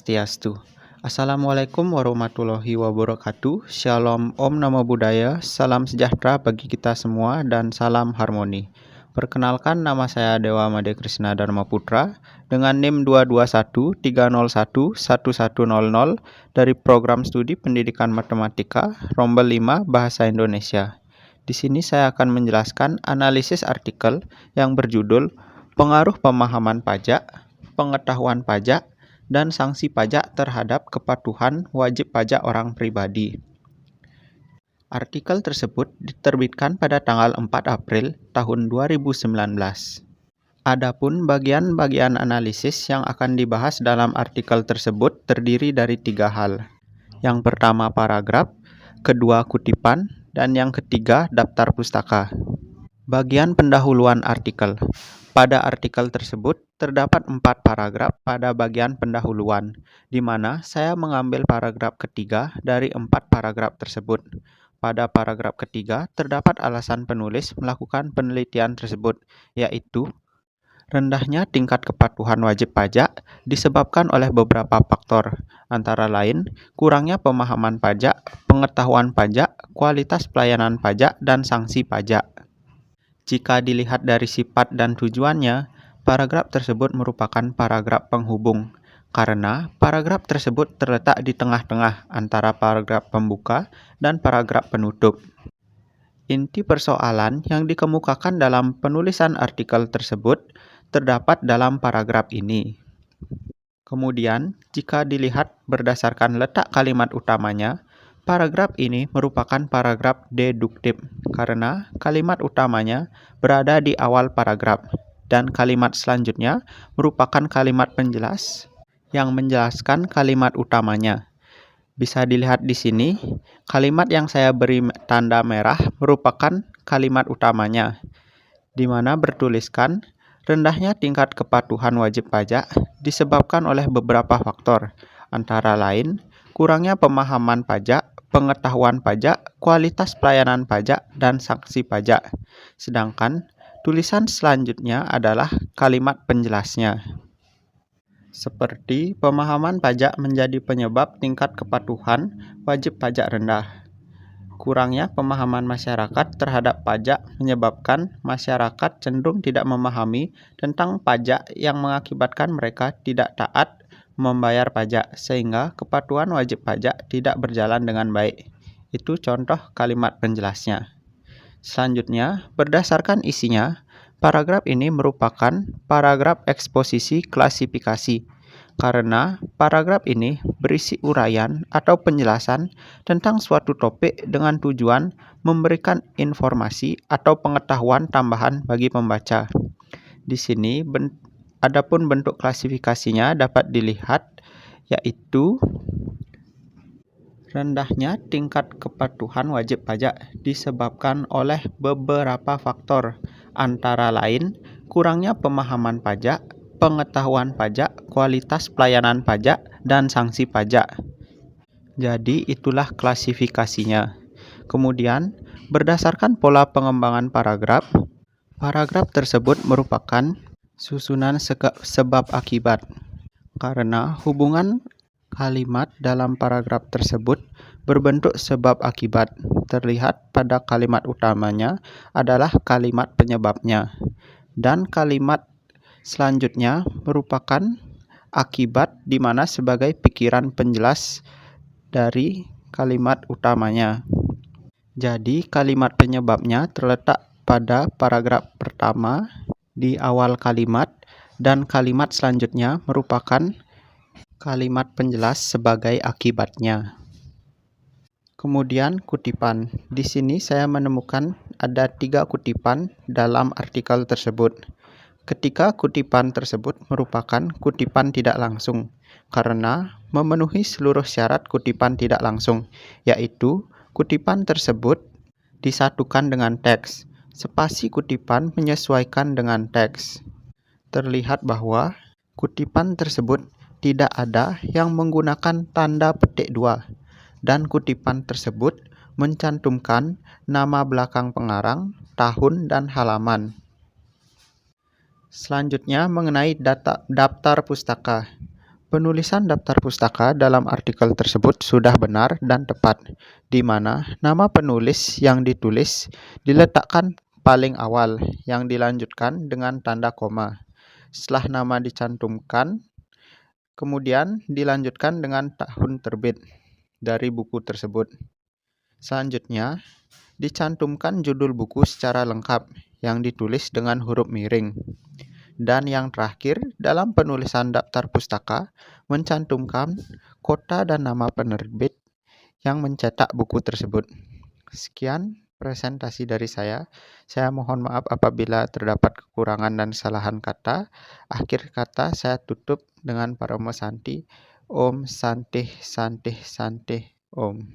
Swastiastu. Assalamualaikum warahmatullahi wabarakatuh. Shalom, Om Namo Buddhaya, salam sejahtera bagi kita semua dan salam harmoni. Perkenalkan, nama saya Dewa Made Krishna Dharma Putra dengan NIM 221301100 dari Program Studi Pendidikan Matematika Rombel 5 Bahasa Indonesia. Di sini saya akan menjelaskan analisis artikel yang berjudul Pengaruh Pemahaman Pajak, Pengetahuan Pajak, dan sanksi pajak terhadap kepatuhan wajib pajak orang pribadi. Artikel tersebut diterbitkan pada tanggal 4 April tahun 2019. Adapun bagian-bagian analisis yang akan dibahas dalam artikel tersebut terdiri dari 3 hal. Yang pertama paragraf, kedua kutipan, dan yang ketiga daftar pustaka. Bagian pendahuluan artikel. Pada artikel tersebut terdapat 4 paragraf pada bagian pendahuluan, di mana saya mengambil paragraf ketiga dari 4 paragraf tersebut. Pada paragraf ketiga terdapat alasan penulis melakukan penelitian tersebut, yaitu rendahnya tingkat kepatuhan wajib pajak disebabkan oleh beberapa faktor, antara lain kurangnya pemahaman pajak, pengetahuan pajak, kualitas pelayanan pajak, dan sanksi pajak. Jika dilihat dari sifat dan tujuannya, paragraf tersebut merupakan paragraf penghubung, karena paragraf tersebut terletak di tengah-tengah antara paragraf pembuka dan paragraf penutup. Inti persoalan yang dikemukakan dalam penulisan artikel tersebut terdapat dalam paragraf ini. Kemudian, jika dilihat berdasarkan letak kalimat utamanya, paragraf ini merupakan paragraf deduktif karena kalimat utamanya berada di awal paragraf dan kalimat selanjutnya merupakan kalimat penjelas yang menjelaskan kalimat utamanya. Bisa dilihat di sini, kalimat yang saya beri tanda merah merupakan kalimat utamanya, di mana bertuliskan rendahnya tingkat kepatuhan wajib pajak disebabkan oleh beberapa faktor, antara lain kurangnya pemahaman pajak, pengetahuan pajak, kualitas pelayanan pajak, dan sanksi pajak. Sedangkan tulisan selanjutnya adalah kalimat penjelasnya. Seperti pemahaman pajak menjadi penyebab tingkat kepatuhan wajib pajak rendah. Kurangnya pemahaman masyarakat terhadap pajak menyebabkan masyarakat cenderung tidak memahami tentang pajak yang mengakibatkan mereka tidak taat membayar pajak, sehingga kepatuhan wajib pajak tidak berjalan dengan baik. Itu contoh kalimat penjelasnya. Selanjutnya, berdasarkan isinya, paragraf ini merupakan paragraf eksposisi klasifikasi, karena paragraf ini berisi uraian atau penjelasan tentang suatu topik dengan tujuan memberikan informasi atau pengetahuan tambahan bagi pembaca. Di sini adapun bentuk klasifikasinya dapat dilihat, yaitu rendahnya tingkat kepatuhan wajib pajak disebabkan oleh beberapa faktor, antara lain kurangnya pemahaman pajak, pengetahuan pajak, kualitas pelayanan pajak, dan sanksi pajak. Jadi itulah klasifikasinya. Kemudian, berdasarkan pola pengembangan paragraf, paragraf tersebut merupakan susunan sebab akibat, karena hubungan kalimat dalam paragraf tersebut berbentuk sebab akibat. Terlihat pada kalimat utamanya adalah kalimat penyebabnya, dan kalimat selanjutnya merupakan akibat di mana sebagai pikiran penjelas dari kalimat utamanya. Jadi kalimat penyebabnya terletak pada paragraf pertama di awal kalimat, dan kalimat selanjutnya merupakan kalimat penjelas sebagai akibatnya. Kemudian kutipan. Di sini saya menemukan ada 3 kutipan dalam artikel tersebut. Ketika kutipan tersebut merupakan kutipan tidak langsung, karena memenuhi seluruh syarat kutipan tidak langsung, yaitu kutipan tersebut disatukan dengan teks. Spasi kutipan menyesuaikan dengan teks. Terlihat bahwa kutipan tersebut tidak ada yang menggunakan tanda petik 2, dan kutipan tersebut mencantumkan nama belakang pengarang, tahun, dan halaman. Selanjutnya mengenai daftar pustaka. Penulisan daftar pustaka dalam artikel tersebut sudah benar dan tepat, di mana nama penulis yang ditulis diletakkan paling awal, yang dilanjutkan dengan tanda koma. Setelah nama dicantumkan, kemudian dilanjutkan dengan tahun terbit dari buku tersebut. Selanjutnya, dicantumkan judul buku secara lengkap yang ditulis dengan huruf miring. Dan yang terakhir, dalam penulisan daftar pustaka, mencantumkan kota dan nama penerbit yang mencetak buku tersebut. Sekian presentasi dari saya. Saya mohon maaf apabila terdapat kekurangan dan kesalahan kata. Akhir kata saya tutup dengan Parama Santi. Om Santih Santih Santih Om.